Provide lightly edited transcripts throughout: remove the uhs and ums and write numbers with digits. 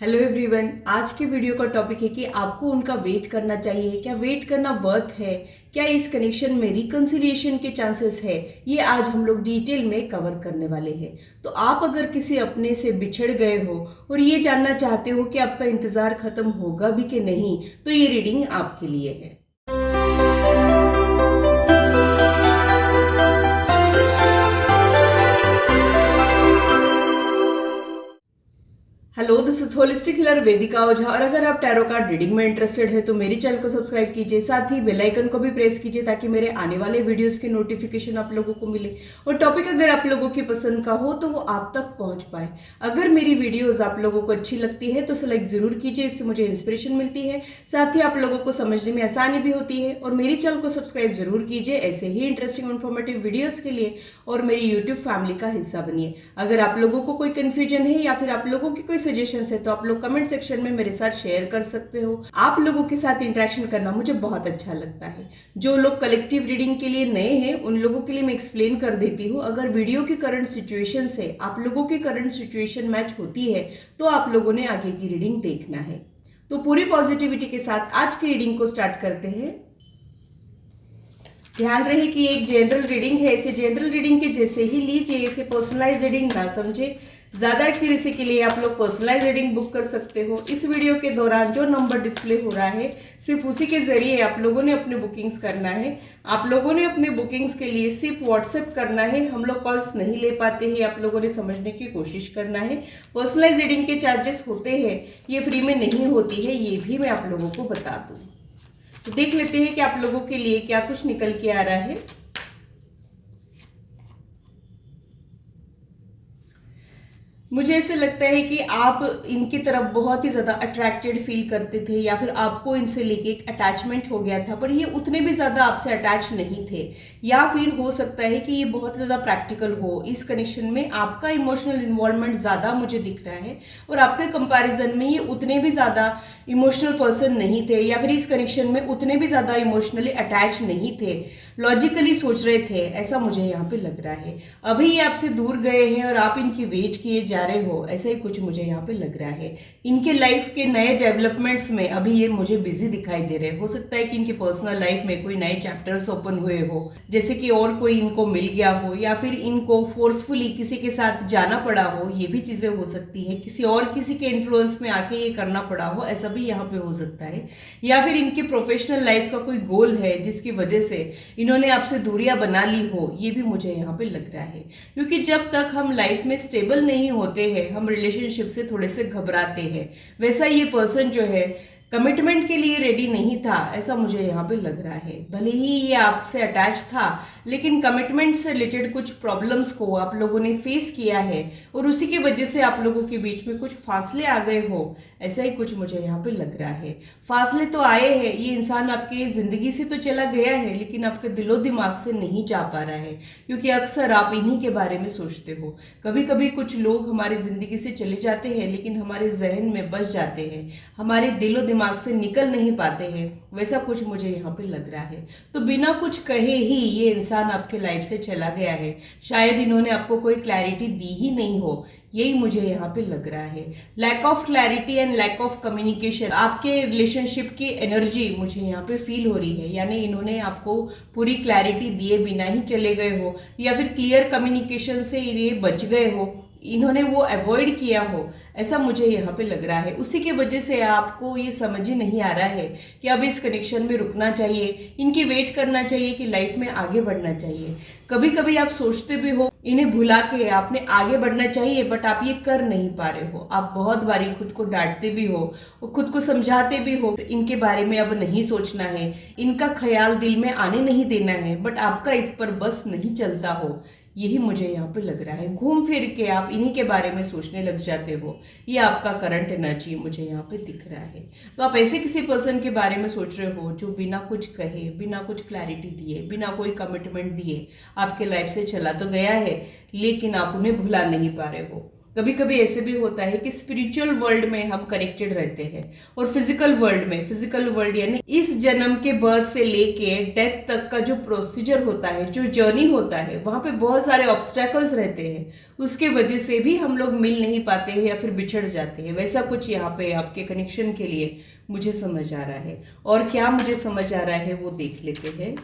Hello everyone. आज के video का टॉपिक है कि आपको उनका वेट करना चाहिए, क्या वेट करना वर्थ है, क्या इस कनेक्शन में रिकंसिलिएशन के चांसेस है, ये आज हम लोग डिटेल में कवर करने वाले हैं। तो आप अगर किसी अपने से बिछड़ गए हो और ये जानना चाहते हो कि आपका इंतजार खत्म होगा भी कि नहीं, तो ये रीडिंग आपके लिए है। Hello, this is holistic healer Vedika Ojha. और अगर आप टैरो कार्ड रीडिंग में इंटरेस्टेड है तो मेरे चैनल को सब्सक्राइब कीजिए, साथ ही बेल आइकन को भी प्रेस कीजिए ताकि मेरे आने वाले वीडियोस के नोटिफिकेशन आप लोगों को मिले और टॉपिक अगर आप लोगों की पसंद का हो तो वो आप तक पहुंच पाए। अगर मेरी वीडियोस आप लोगों को अच्छी लगती है तो लाइक जरूर कीजिए, इससे मुझे इंस्पिरेशन मिलती है, साथ ही आप लोगों को समझने में आसानी भी होती है। और मेरे चैनल को सब्सक्राइब जरूर कीजिए ऐसे ही इंटरेस्टिंग और इन्फॉर्मेटिव वीडियोस के लिए, और मेरी यूट्यूब फैमिली का हिस्सा बनिए। अगर आप लोगों को कोई कंफ्यूजन है या फिर आप लोगों की कोई सजेशन है तो आप लोग कमेंट सेक्शन में मेरे साथ शेयर कर सकते हो। आप लोगों के साथ इंटरेक्शन करना मुझे बहुत अच्छा लगता है। जो लोग कलेक्टिव रीडिंग के लिए नए हैं उन लोगों के लिए मैं एक्सप्लेन कर देती हूँ। अगर वीडियो की करंट सिचुएशन से आप लोगों की करंट सिचुएशन मैच होती है तो आप लोगों ने आगे की रीडिंग देखना है। तो पूरी पॉजिटिविटी के साथ आज की रीडिंग को स्टार्ट करते हैं। ध्यान रहे कि एक जनरल रीडिंग है, इसे जनरल रीडिंग के जैसे ही लीजिए, इसे पर्सनलाइज रीडिंग ना समझे। ज्यादा एक्यूरेसी के लिए आप लोग पर्सनलाइज रीडिंग बुक कर सकते हो। इस वीडियो के दौरान जो नंबर डिस्प्ले हो रहा है सिर्फ उसी के जरिए आप लोगों ने अपने बुकिंग्स करना है। आप लोगों ने अपने बुकिंग्स के लिए सिर्फ व्हाट्सएप करना है। हम लोग कॉल्स नहीं ले पाते हैं, आप लोगों ने समझने की कोशिश करना है। पर्सनलाइज रीडिंग के चार्जेस होते हैं, ये फ्री में नहीं होती है, ये भी मैं आप लोगों को बता दूं। तो देख लेते हैं कि आप लोगों के लिए क्या कुछ निकल के आ रहा है। मुझे ऐसे लगता है कि आप इनकी तरफ बहुत ही ज़्यादा अट्रैक्टेड फील करते थे या फिर आपको इनसे लेके एक अटैचमेंट हो गया था, पर ये उतने भी ज़्यादा आपसे अटैच नहीं थे। या फिर हो सकता है कि ये बहुत ज़्यादा प्रैक्टिकल हो। इस कनेक्शन में आपका इमोशनल इन्वॉल्वमेंट ज़्यादा मुझे दिख रहा है और आपके कंपैरिजन में ये उतने भी ज़्यादा इमोशनल पर्सन नहीं थे, या फिर इस कनेक्शन में उतने भी ज़्यादा इमोशनली अटैच नहीं थे, लॉजिकली सोच रहे थे, ऐसा मुझे यहाँ पे लग रहा है। अभी ये आपसे दूर गए हैं और आप इनकी वेट किए जा रहे हो, ऐसा ही कुछ मुझे यहाँ पे लग रहा है। इनके लाइफ के नए डेवलपमेंट्स में अभी ये मुझे बिजी दिखाई दे रहे हैं। हो सकता है कि इनकी पर्सनल लाइफ में कोई नए चैप्टर्स ओपन हुए हो, जैसे कि और कोई इनको मिल गया हो, या फिर इनको फोर्सफुली किसी के साथ जाना पड़ा हो, ये भी चीजें हो सकती है। किसी और किसी के इन्फ्लुएंस में आके ये करना पड़ा हो, ऐसा भी यहाँ पे हो सकता है। या फिर इनकी प्रोफेशनल लाइफ का कोई गोल है जिसकी वजह से इन्होंने आपसे दूरियां बना ली हो, ये भी मुझे यहाँ पे लग रहा है। क्योंकि जब तक हम लाइफ में स्टेबल नहीं होते हैं हम रिलेशनशिप से थोड़े से घबराते हैं। वैसा ये पर्सन जो है कमिटमेंट के लिए रेडी नहीं था, ऐसा मुझे यहाँ पे लग रहा है। भले ही ये आपसे अटैच था लेकिन कमिटमेंट से रिलेटेड कुछ प्रॉब्लम्स को आप लोगों ने फेस किया है और उसी की वजह से आप लोगों के बीच में कुछ फासले आ गए हो, ऐसा ही कुछ मुझे यहाँ पे लग रहा है। फासले तो आए हैं, ये इंसान आपके जिंदगी से तो चला गया है लेकिन आपके दिलो दिमाग से नहीं जा पा रहा है, क्योंकि अक्सर आप इन्हीं के बारे में सोचते हो। कभी कभी कुछ लोग हमारी जिंदगी से चले जाते हैं लेकिन हमारे जहन में बस जाते हैं, हमारे दिलो दिमाग से निकल नहीं पाते हैं, वैसा कुछ मुझे यहाँ पे लग रहा है। तो बिना कुछ कहे ही ये इंसान आपके लाइफ से चला गया है। शायद इन्होंने आपको कोई क्लैरिटी दी ही नहीं हो, यही मुझे यहाँ पे लग रहा है। Lack of clarity and lack of communication, आपके रिलेशनशिप की एनर्जी मुझे यहाँ पे फील हो रही है। यानी इन्होंने आपको पूरी क्लैरिटी दिए बिना ही चले गए हो, या फिर क्लियर कम्युनिकेशन से ये बच गए हो, इन्होंने वो अवॉइड किया हो, ऐसा मुझे यहाँ पे लग रहा है। उसी की वजह से आपको ये समझ ही नहीं आ रहा है कि अब इस कनेक्शन में रुकना चाहिए, इनकी वेट करना चाहिए कि लाइफ में आगे बढ़ना चाहिए। कभी कभी आप सोचते भी हो इन्हें भुला के आपने आगे बढ़ना चाहिए, बट आप ये कर नहीं पा रहे हो। आप बहुत बारी खुद को डांटते भी हो और खुद को समझाते भी हो इनके बारे में अब नहीं सोचना है, इनका ख्याल दिल में आने नहीं देना है, बट आपका इस पर बस नहीं चलता हो, यही मुझे यहाँ पे लग रहा है। घूम फिर के आप इन्हीं के बारे में सोचने लग जाते हो, ये आपका करंट एनर्जी मुझे यहाँ पे दिख रहा है। तो आप ऐसे किसी पर्सन के बारे में सोच रहे हो जो बिना कुछ कहे, बिना कुछ क्लैरिटी दिए, बिना कोई कमिटमेंट दिए आपके लाइफ से चला तो गया है लेकिन आप उन्हें भुला नहीं पा रहे हो। कभी कभी ऐसे भी होता है कि स्पिरिचुअल वर्ल्ड में हम कनेक्टेड रहते हैं और फिजिकल वर्ल्ड में, फिजिकल वर्ल्ड यानी इस जन्म के बर्थ से लेके डेथ तक का जो प्रोसीजर होता है, जो जर्नी होता है, वहां पे बहुत सारे ऑब्स्टेकल्स रहते हैं। उसके वजह से भी हम लोग मिल नहीं पाते हैं या फिर बिछड़ जाते हैं। वैसा कुछ यहाँ पे आपके कनेक्शन के लिए मुझे समझ आ रहा है। और क्या मुझे समझ आ रहा है वो देख लेते हैं।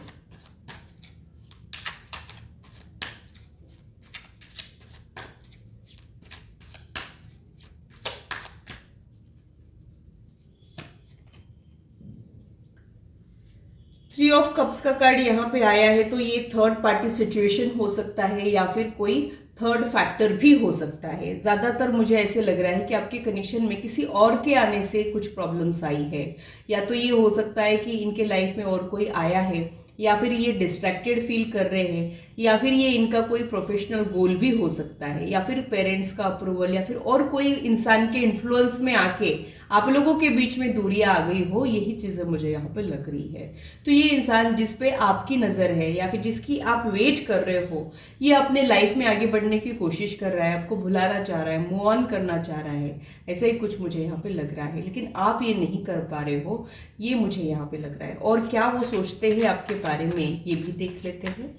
थ्री ऑफ कप्स का कार्ड यहाँ पे आया है, तो ये थर्ड पार्टी सिचुएशन हो सकता है या फिर कोई थर्ड फैक्टर भी हो सकता है। ज़्यादातर मुझे ऐसे लग रहा है कि आपके कनेक्शन में किसी और के आने से कुछ प्रॉब्लम्स आई है, या तो ये हो सकता है कि इनके लाइफ में और कोई आया है, या फिर ये डिस्ट्रैक्टेड फील कर रहे हैं, या फिर ये इनका कोई प्रोफेशनल गोल भी हो सकता है, या फिर पेरेंट्स का अप्रूवल, या फिर और कोई इंसान के इन्फ्लुएंस में आके आप लोगों के बीच में दूरियां आ गई हो। यही चीज़ें मुझे यहाँ पे लग रही है। तो ये इंसान जिस पे आपकी नज़र है या फिर जिसकी आप वेट कर रहे हो, ये अपने लाइफ में आगे बढ़ने की कोशिश कर रहा है, आपको भुलाना चाह रहा है, मूव ऑन करना चाह रहा है, ऐसा ही कुछ मुझे यहाँ पे लग रहा है। लेकिन आप ये नहीं कर पा रहे हो, ये मुझे यहाँ पे लग रहा है। और क्या वो सोचते हैं आपके बारे में, ये भी देख लेते हैं।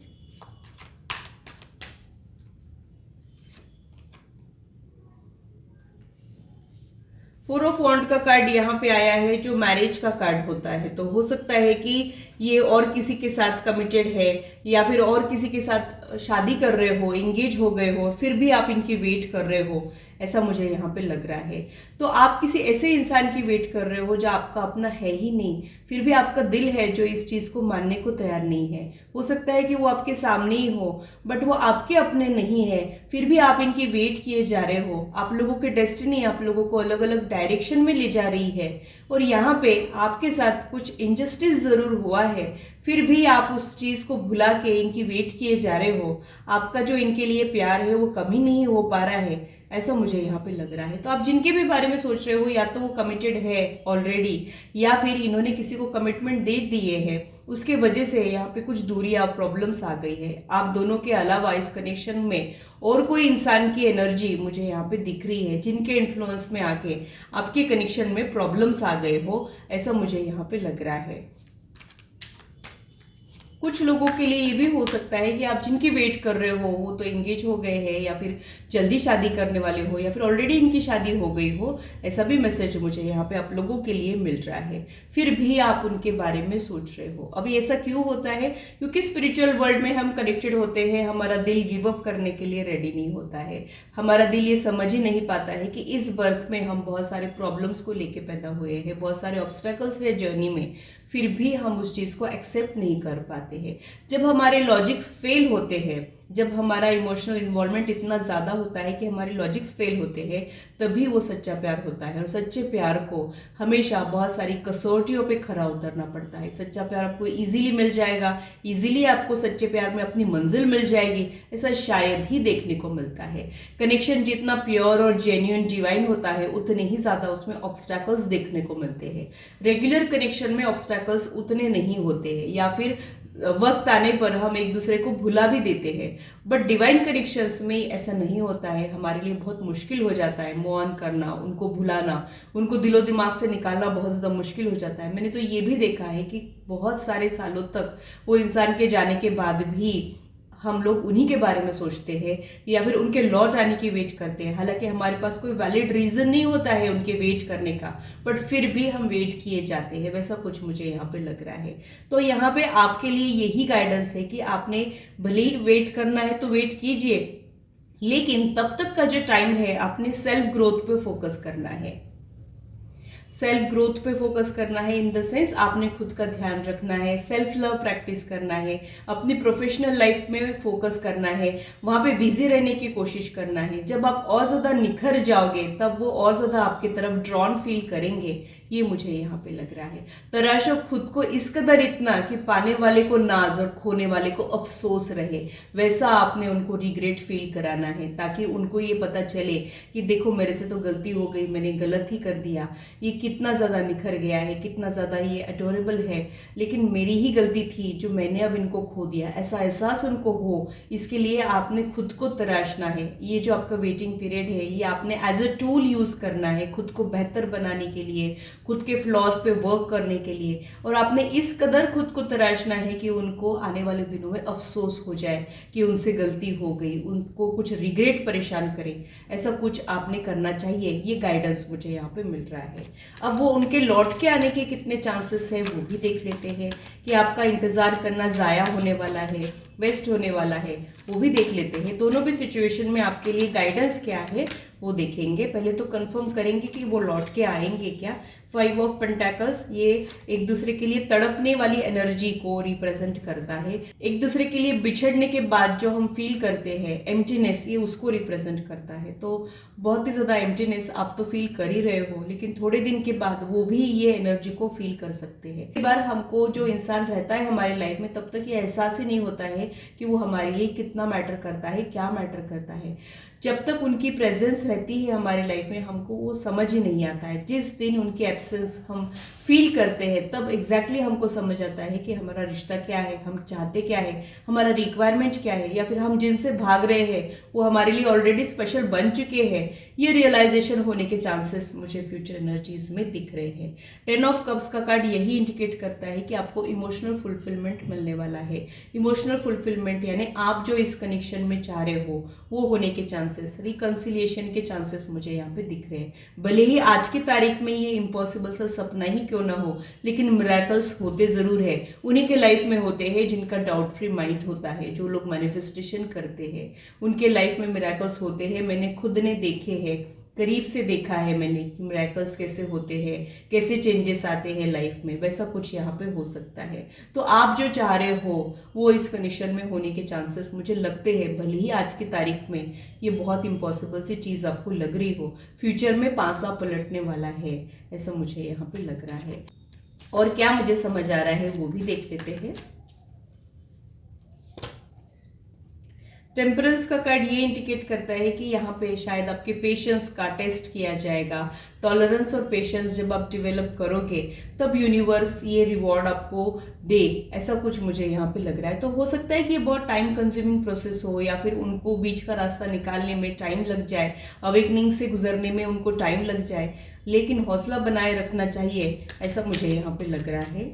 फोर ऑफ वॉन्ड का कार्ड यहाँ पे आया है, जो मैरिज का कार्ड होता है। तो हो सकता है कि ये और किसी के साथ कमिटेड है, या फिर और किसी के साथ शादी कर रहे हो, एंगेज हो गए हो, फिर भी आप इनकी वेट कर रहे हो, ऐसा मुझे यहाँ पे लग रहा है। तो आप किसी ऐसे इंसान की वेट कर रहे हो जो आपका अपना है ही नहीं, फिर भी आपका दिल है जो इस चीज़ को मानने को तैयार नहीं है। हो सकता है कि वो आपके सामने ही हो, बट वो आपके अपने नहीं है, फिर भी आप इनकी वेट किए जा रहे हो। आप लोगों की डेस्टिनी आप लोगों को अलग अलग डायरेक्शन में ले जा रही है, और यहाँ पे आपके साथ कुछ इनजस्टिस ज़रूर हुआ है, फिर भी आप उस चीज़ को भुला के इनकी वेट किए जा रहे हो। आपका जो इनके लिए प्यार है वो कमी नहीं हो पा रहा है, ऐसा मुझे यहाँ पे लग रहा है। तो आप जिनके भी बारे में सोच रहे हो, या तो वो कमिटेड है ऑलरेडी, या फिर इन्होंने किसी को कमिटमेंट दे दिए है, उसके वजह से यहाँ पे कुछ दूरी या प्रॉब्लम्स आ गई है। आप दोनों के अलावा इस कनेक्शन में और कोई इंसान की एनर्जी मुझे यहाँ पे दिख रही है, जिनके इन्फ्लुएंस में आके आपके कनेक्शन में प्रॉब्लम्स आ गए हो, ऐसा मुझे यहाँ पे लग रहा है। कुछ लोगों के लिए ये भी हो सकता है कि आप जिनकी वेट कर रहे हो वो तो एंगेज हो गए हैं, या फिर जल्दी शादी करने वाले हो, या फिर ऑलरेडी इनकी शादी हो गई हो, ऐसा भी मैसेज मुझे यहाँ पे आप लोगों के लिए मिल रहा है। फिर भी आप उनके बारे में सोच रहे हो। अभी ऐसा क्यों होता है? क्योंकि स्पिरिचुअल वर्ल्ड में हम कनेक्टेड होते हैं, हमारा दिल गिव अप करने के लिए रेडी नहीं होता है। हमारा दिल ये समझ ही नहीं पाता है कि इस बर्थ में हम बहुत सारे प्रॉब्लम्स को लेके पैदा हुए हैं, बहुत सारे ऑब्स्टेकल्स है जर्नी में, फिर भी हम उस चीज़ को एक्सेप्ट नहीं कर पाते हैं। जब हमारे लॉजिक्स फेल होते हैं, जब हमारा इमोशनल इन्वॉल्वमेंट इतना ज़्यादा होता है कि हमारे लॉजिक्स फेल होते हैं, तभी वो सच्चा प्यार होता है। और सच्चे प्यार को हमेशा बहुत सारी कसौटियों पे खरा उतरना पड़ता है। सच्चा प्यार आपको इजीली मिल जाएगा, इजीली आपको सच्चे प्यार में अपनी मंजिल मिल जाएगी, ऐसा शायद ही देखने को मिलता है। कनेक्शन जितना प्योर और जेन्युइन डिवाइन होता है, उतने ही ज़्यादा उसमें ऑब्स्टैकल्स देखने को मिलते हैं। रेगुलर कनेक्शन में ऑब्स्टैकल्स उतने नहीं होते हैं, या फिर वक्त आने पर हम एक दूसरे को भुला भी देते हैं। बट डिवाइन कनेक्शंस में ऐसा नहीं होता है। हमारे लिए बहुत मुश्किल हो जाता है मूव ऑन करना, उनको भुलाना, उनको दिलो दिमाग से निकालना बहुत ज़्यादा मुश्किल हो जाता है। मैंने तो ये भी देखा है कि बहुत सारे सालों तक वो इंसान के जाने के बाद भी हम लोग उन्हीं के बारे में सोचते हैं, या फिर उनके लौट आने की वेट करते हैं। हालांकि हमारे पास कोई वैलिड रीज़न नहीं होता है उनके वेट करने का, बट फिर भी हम वेट किए जाते हैं। वैसा कुछ मुझे यहाँ पे लग रहा है। तो यहाँ पे आपके लिए यही गाइडेंस है कि आपने भले ही वेट करना है तो वेट कीजिए, लेकिन तब तक का जो टाइम है आपने सेल्फ ग्रोथ पे फोकस करना है। सेल्फ ग्रोथ पे फोकस करना है, इन द सेंस आपने खुद का ध्यान रखना है, सेल्फ लव प्रैक्टिस करना है, अपनी प्रोफेशनल लाइफ में फोकस करना है, वहाँ पे बिजी रहने की कोशिश करना है। जब आप और ज़्यादा निखर जाओगे तब वो और ज़्यादा आपकी तरफ ड्रॉन फील करेंगे, ये मुझे यहाँ पे लग रहा है। तराशो खुद को इस कदर इतना कि पाने वाले को नाज और खोने वाले को अफसोस रहे, वैसा आपने उनको रिग्रेट फील कराना है, ताकि उनको ये पता चले कि देखो मेरे से तो गलती हो गई, मैंने गलत ही कर दिया। ये कितना ज़्यादा निखर गया है, कितना ज़्यादा ये अडोरेबल है, लेकिन मेरी ही गलती थी जो मैंने अब इनको खो दिया, ऐसा एहसास उनको हो, इसके लिए आपने खुद को तराशना है। ये जो आपका वेटिंग पीरियड है, ये आपने एज अ टूल यूज़ करना है खुद को बेहतर बनाने के लिए, खुद के फ्लॉज पे वर्क करने के लिए, और आपने इस कदर खुद को तराशना है कि उनको आने वाले दिनों में अफसोस हो जाए कि उनसे गलती हो गई, उनको कुछ रिग्रेट परेशान करे, ऐसा कुछ आपने करना चाहिए। ये गाइडेंस मुझे यहाँ पे मिल रहा है। अब वो उनके लौट के आने के कितने चांसेस है वो भी देख लेते हैं, कि आपका इंतज़ार करना ज़ाया होने वाला है, वेस्ट होने वाला है, वो भी देख लेते हैं। दोनों भी सिचुएशन में आपके लिए गाइडेंस क्या है वो देखेंगे। पहले तो कंफर्म करेंगे कि वो लौट के आएंगे क्या। 5 ऑफ पेंटाकल्स ये एक दूसरे के लिए तड़पने वाली एनर्जी को रिप्रेजेंट करता है। एक दूसरे के लिए बिछड़ने के बाद जो हम फील करते हैं एम्प्टीनेस, ये उसको रिप्रेजेंट करता है। तो बहुत ही ज़्यादा एम्प्टीनेस आप तो फील कर ही रहे हो, लेकिन थोड़े दिन के बाद वो भी ये एनर्जी को फील कर सकते हैं। कई बार हमको जो इंसान रहता है हमारी लाइफ में, तब तक ये एहसास ही नहीं होता है कि वो हमारे लिए कितना मैटर करता है, क्या मैटर करता है। जब तक उनकी प्रेजेंस रहती है हमारी लाइफ में, हमको वो समझ ही नहीं आता है। जिस दिन उनकी एब्सेंस हम फील करते हैं, तब एग्जैक्टली हमको समझ आता है कि हमारा रिश्ता क्या है, हम चाहते क्या है, हमारा रिक्वायरमेंट क्या है, या फिर हम जिनसे भाग रहे हैं वो हमारे लिए ऑलरेडी स्पेशल बन चुके हैं। ये रियलाइजेशन होने के चांसेस मुझे फ्यूचर एनर्जीज में दिख रहे हैं। 10 ऑफ कप्स का कार्ड यही इंडिकेट करता है कि आपको इमोशनल फुलफिलमेंट मिलने वाला है। इमोशनल फुलफिलमेंट यानी आप जो इस कनेक्शन में चाह रहे हो वो होने के चांसेस, रिकंसिलिएशन के चांसेस मुझे यहाँ पे दिख रहे हैं। भले ही आज की तारीख में ये इम्पॉसिबल सा सपना ही क्यों ना हो, लेकिन मिरेकल्स होते जरूर है। उन्हीं के लाइफ में होते हैं जिनका डाउट फ्री माइंड होता है, जो लोग मैनिफेस्टेशन करते हैं उनके लाइफ में मिरेकल्स होते हैं। मैंने खुद ने देखे हैं, करीब से देखा है मैंने कि मिरेकल्स कैसे होते हैं, कैसे चेंजेस आते हैं लाइफ में। वैसा कुछ यहाँ पे हो सकता है। तो आप जो चाह रहे हो वो इस कंडीशन में होने के चांसेस मुझे लगते हैं। भले ही आज की तारीख में ये बहुत इम्पॉसिबल सी चीज़ आपको लग रही हो, फ्यूचर में पासा पलटने वाला है, ऐसा मुझे यहाँ पे लग रहा है। और क्या मुझे समझ आ रहा है वो भी देख लेते हैं। टेम्परेंस का कार्ड ये इंडिकेट करता है कि यहाँ पे शायद आपके पेशेंस का टेस्ट किया जाएगा। टॉलरेंस और पेशेंस जब आप डेवलप करोगे तब यूनिवर्स ये रिवॉर्ड आपको दे, ऐसा कुछ मुझे यहाँ पे लग रहा है। तो हो सकता है कि ये बहुत टाइम कंज्यूमिंग प्रोसेस हो, या फिर उनको बीच का रास्ता निकालने में टाइम लग जाए, अवेकनिंग से गुजरने में उनको टाइम लग जाए, लेकिन हौसला बनाए रखना चाहिए, ऐसा मुझे यहाँ पे लग रहा है।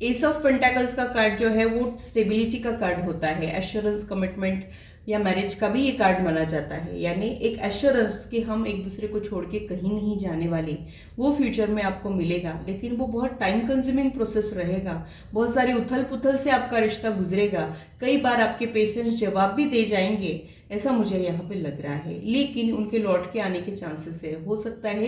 एस ऑफ पेंटाकल्स का कार्ड जो है वो स्टेबिलिटी का कार्ड होता है। एश्योरेंस, कमिटमेंट या मैरिज का भी ये कार्ड माना जाता है, यानी एक एश्योरेंस कि हम एक दूसरे को छोड़ के कहीं नहीं जाने वाले, वो फ्यूचर में आपको मिलेगा। लेकिन वो बहुत टाइम कंज्यूमिंग प्रोसेस रहेगा, बहुत सारी उथल पुथल से आपका रिश्ता गुजरेगा, कई बार आपके पेशेंट्स जवाब भी दे जाएंगे, ऐसा मुझे यहाँ पे लग रहा है। लेकिन उनके लौट के आने के चांसेस है। हो सकता है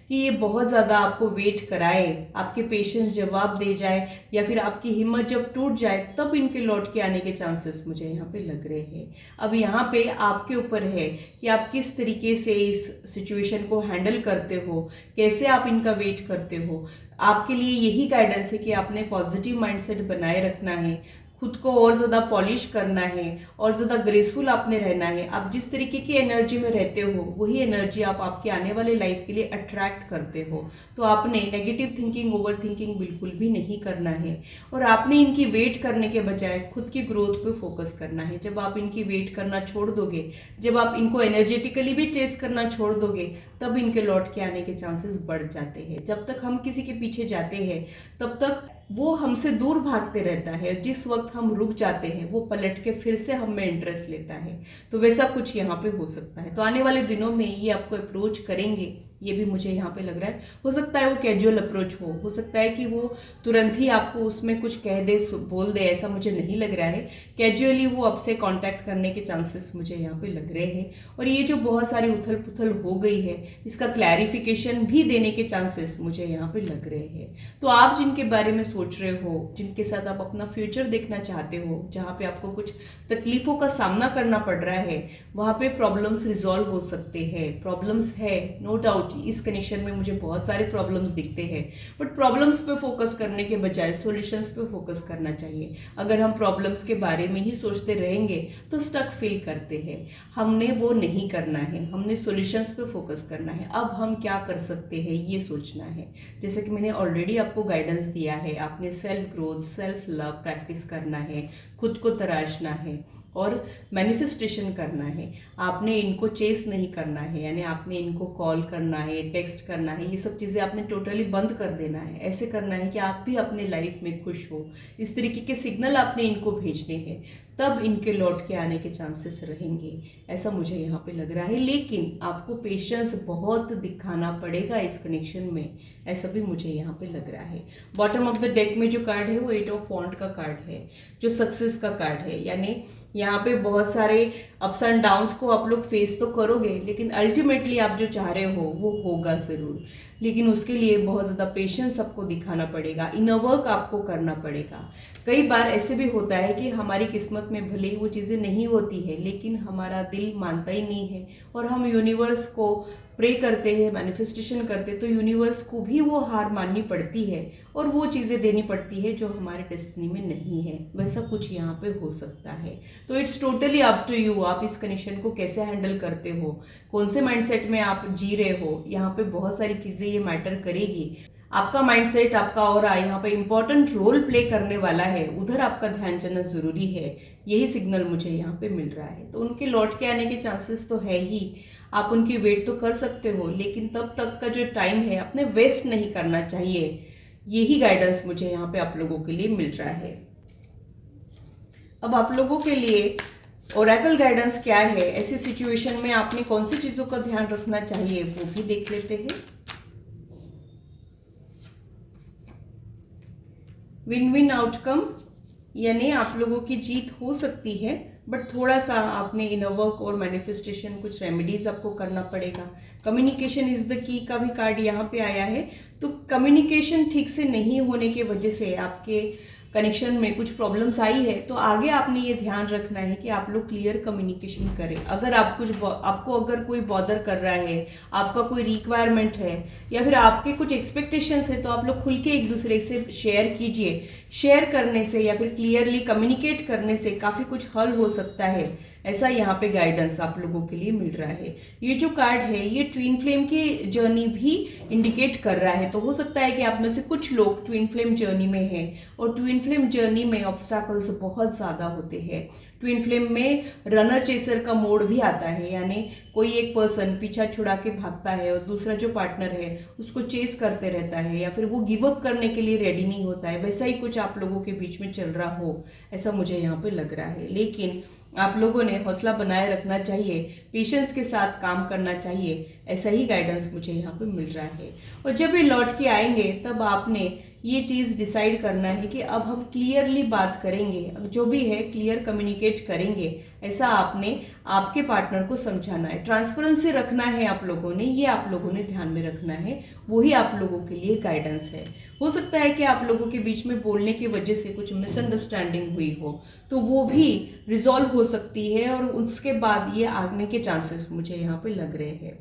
कि ये बहुत ज़्यादा आपको वेट कराए, आपके पेशेंस जवाब दे जाए, या फिर आपकी हिम्मत जब टूट जाए तब इनके लौट के आने के चांसेस मुझे यहाँ पे लग रहे हैं। अब यहाँ पे आपके ऊपर है कि आप किस तरीके से इस सिचुएशन को हैंडल करते हो, कैसे आप इनका वेट करते हो। आपके लिए यही गाइडेंस है कि आपने पॉजिटिव माइंडसेट बनाए रखना है, खुद को और ज़्यादा पॉलिश करना है, और ज़्यादा ग्रेसफुल आपने रहना है। आप जिस तरीके की एनर्जी में रहते हो वही एनर्जी आप आपके आने वाले लाइफ के लिए अट्रैक्ट करते हो। तो आपने नेगेटिव थिंकिंग, ओवर थिंकिंग बिल्कुल भी नहीं करना है, और आपने इनकी वेट करने के बजाय खुद की ग्रोथ पे फोकस करना है। जब आप इनकी वेट करना छोड़ दोगे, जब आप इनको एनर्जेटिकली भी चेस करना छोड़ दोगे, तब इनके लौट के आने के चांसेस बढ़ जाते हैं। जब तक हम किसी के पीछे जाते हैं तब तक वो हमसे दूर भागते रहता है, जिस वक्त हम रुक जाते हैं वो पलट के फिर से हम में इंटरेस्ट लेता है। तो वैसा कुछ यहाँ पे हो सकता है। तो आने वाले दिनों में ये आपको अप्रोच करेंगे, ये भी मुझे यहाँ पे लग रहा है। हो सकता है वो कैजुअल अप्रोच हो सकता है कि वो तुरंत ही आपको उसमें कुछ कह दे, बोल दे, ऐसा मुझे नहीं लग रहा है। कैजुअली वो आपसे कांटेक्ट करने के चांसेस मुझे यहाँ पे लग रहे हैं। और ये जो बहुत सारी उथल पुथल हो गई है, इसका क्लैरिफिकेशन भी देने के चांसेस मुझे यहाँ पे लग रहे हैं। तो आप जिनके बारे में सोच रहे हो, जिनके साथ आप अपना फ्यूचर देखना चाहते हो, जहाँ पे आपको कुछ तकलीफों का सामना करना पड़ रहा है, वहाँ पे प्रॉब्लम्स रिजॉल्व हो सकते हैं। प्रॉब्लम्स है, नो डाउट, आउट इस कनेक्शन में मुझे बहुत सारे प्रॉब्लम्स दिखते हैं, बट प्रॉब्लम्स पे फोकस करने के बजाय सॉल्यूशंस पे फोकस करना चाहिए। अगर हम प्रॉब्लम्स के बारे में ही सोचते रहेंगे तो स्टक फील करते हैं। हमने वो नहीं करना है, हमने सॉल्यूशंस पे फोकस करना है। अब हम क्या कर सकते हैं ये सोचना है। जैसे कि मैंने ऑलरेडी आपको गाइडेंस दिया है, आपने self growth, self love practice करना है, खुद को तराशना है और मैनिफेस्टेशन करना है। आपने इनको चेस नहीं करना है, यानी आपने इनको कॉल करना है, टेक्स्ट करना है, ये सब चीज़ें आपने टोटली बंद कर देना है। ऐसे करना है कि आप भी अपने लाइफ में खुश हो। इस तरीके के सिग्नल आपने इनको भेजने हैं, तब इनके लौट के आने के चांसेस रहेंगे, ऐसा मुझे यहाँ पे लग रहा है। लेकिन आपको पेशेंस बहुत दिखाना पड़ेगा इस कनेक्शन में, ऐसा भी मुझे यहाँ पे लग रहा है। बॉटम ऑफ द डेक में जो कार्ड है वो 8 ऑफ वॉन्ड का कार्ड है, जो सक्सेस का कार्ड है। यानी यहाँ पे बहुत सारे अप्स एंड डाउन्स को आप लोग फेस तो करोगे, लेकिन अल्टीमेटली आप जो चाह रहे हो वो होगा ज़रूर। लेकिन उसके लिए बहुत ज़्यादा पेशेंस आपको दिखाना पड़ेगा, इनर वर्क आपको करना पड़ेगा। कई बार ऐसे भी होता है कि हमारी किस्मत में भले ही वो चीज़ें नहीं होती है, लेकिन हमारा दिल मानता ही नहीं है और हम यूनिवर्स को प्रे करते हैं, मैनिफेस्टेशन करते, तो यूनिवर्स को भी वो हार माननी पड़ती है और वो चीज़ें देनी पड़ती है जो हमारे डेस्टिनी में नहीं है। वैसा कुछ यहाँ पे हो सकता है। तो it's totally up to you, आप इस कनेक्शन को कैसे हैंडल करते हो, कौन से माइंडसेट में आप जी रहे हो। यहाँ पे बहुत सारी चीज़ें ये मैटर करेगी। आपका माइंडसेट, आपका ऑरा यहाँ पे इंपॉर्टेंट रोल प्ले करने वाला है, उधर आपका ध्यान जाना जरूरी है। यही सिग्नल मुझे यहाँ पे मिल रहा है। तो उनके लौट के आने के चांसेस तो है ही, आप उनकी वेट तो कर सकते हो, लेकिन तब तक का जो टाइम है अपने वेस्ट नहीं करना चाहिए। यही गाइडेंस मुझे यहाँ पे आप लोगों के लिए मिल रहा है। अब आप लोगों के लिए ओरेकल गाइडेंस क्या है, ऐसी सिचुएशन में आपने कौन सी चीज़ों का ध्यान रखना चाहिए वो भी देख लेते हैं। विन विन आउटकम, यानी आप लोगों की जीत हो सकती है, बट थोड़ा सा आपने इनर वर्क और मैनिफेस्टेशन, कुछ रेमेडीज आपको करना पड़ेगा। कम्युनिकेशन इज द की का भी कार्ड यहाँ पे आया है। तो कम्युनिकेशन ठीक से नहीं होने की वजह से आपके कनेक्शन में कुछ प्रॉब्लम्स आई है, तो आगे आपने ये ध्यान रखना है कि आप लोग क्लियर कम्युनिकेशन करें। अगर आपको अगर कोई बॉदर कर रहा है, आपका कोई रिक्वायरमेंट है या फिर आपके कुछ एक्सपेक्टेशंस है, तो आप लोग खुल के एक दूसरे से शेयर कीजिए। शेयर करने से या फिर क्लियरली कम्युनिकेट करने से काफ़ी कुछ हल हो सकता है, ऐसा यहाँ पे गाइडेंस आप लोगों के लिए मिल रहा है। ये जो कार्ड है ये ट्विन फ्लेम की जर्नी भी इंडिकेट कर रहा है। तो हो सकता है कि आप में से कुछ लोग ट्विन फ्लेम जर्नी में हैं और ट्विन फ्लेम जर्नी में ऑब्स्टैकल्स बहुत ज़्यादा होते हैं। ट्विन फ्लेम में रनर चेसर का मोड भी आता है, यानी कोई एक पर्सन पीछा छुड़ा के भागता है और दूसरा जो पार्टनर है उसको चेस करते रहता है या फिर वो गिव अप करने के लिए रेडी नहीं होता है। वैसा ही कुछ आप लोगों के बीच में चल रहा हो, ऐसा मुझे यहाँ पे लग रहा है। लेकिन आप लोगों ने हौसला बनाए रखना चाहिए, पेशेंस के साथ काम करना चाहिए, ऐसा ही गाइडेंस मुझे यहाँ पे मिल रहा है। और जब ये लौट के आएंगे तब आपने ये चीज़ डिसाइड करना है कि अब हम क्लियरली बात करेंगे, जो भी है क्लियर कम्युनिकेट करेंगे, ऐसा आपने आपके पार्टनर को समझाना है। ट्रांसपेरेंसी रखना है आप लोगों ने, ये आप लोगों ने ध्यान में रखना है, वही आप लोगों के लिए गाइडेंस है। हो सकता है कि आप लोगों के बीच में बोलने की वजह से कुछ मिसअंडरस्टैंडिंग हुई हो, तो वो भी रिजॉल्व हो सकती है और उसके बाद ये आने के चांसेस मुझे यहाँ पे लग रहे हैं।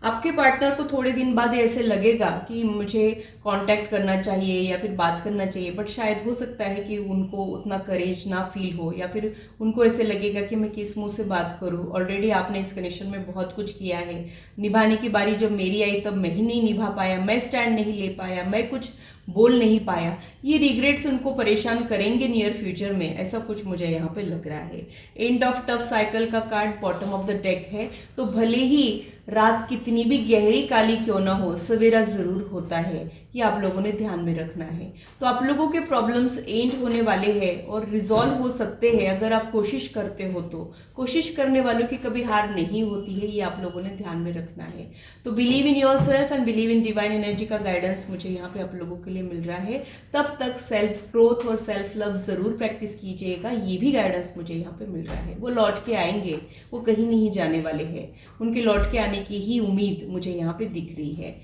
आपके पार्टनर को थोड़े दिन बाद ऐसे लगेगा कि मुझे कांटेक्ट करना चाहिए या फिर बात करना चाहिए, बट शायद हो सकता है कि उनको उतना करेज ना फील हो या फिर उनको ऐसे लगेगा कि मैं किस मुंह से बात करूं। ऑलरेडी आपने इस कनेक्शन में बहुत कुछ किया है, निभाने की बारी जब मेरी आई तब मैं ही नहीं निभा पाया, मैं स्टैंड नहीं ले पाया, मैं कुछ बोल नहीं पाया। ये रिग्रेट्स उनको परेशान करेंगे नियर फ्यूचर में, ऐसा कुछ मुझे यहाँ पे लग रहा है। एंड ऑफ टफ साइकिल का card bottom of the deck है। तो भले ही रात कितनी भी गहरी काली क्यों ना हो, सवेरा जरूर होता है, ये आप लोगों ने ध्यान में रखना है। तो आप लोगों के प्रॉब्लम्स एंड होने वाले हैं और रिजॉल्व हो सकते हैं अगर आप कोशिश करते हो। तो कोशिश करने वालों की कभी हार नहीं होती है, ये आप लोगों ने ध्यान में रखना है। तो believe in your self and believe in divine energy का गाइडेंस मुझे यहाँ पे आप लोगों के लिए मिल रहा है। तब तक सेल्फ ग्रोथ और सेल्फ लव जरूर प्रैक्टिस कीजिएगा, ये भी गाइडेंस मुझे यहाँ पे मिल रहा है। वो लौट के आएंगे, वो कहीं नहीं जाने वाले हैं, उनके लौट के आने की ही उम्मीद मुझे यहाँ पे दिख रही है।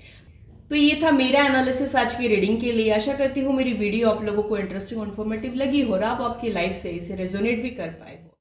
तो ये था मेरा एनालिसिस आज की रीडिंग के लिए। आशा करती हूँ मेरी वीडियो आप लोगों को इंटरेस्टिंग और इन्फॉर्मेटिव लगी हो और आप आपकी लाइफ से इसे रेजोनेट भी कर पाए हो।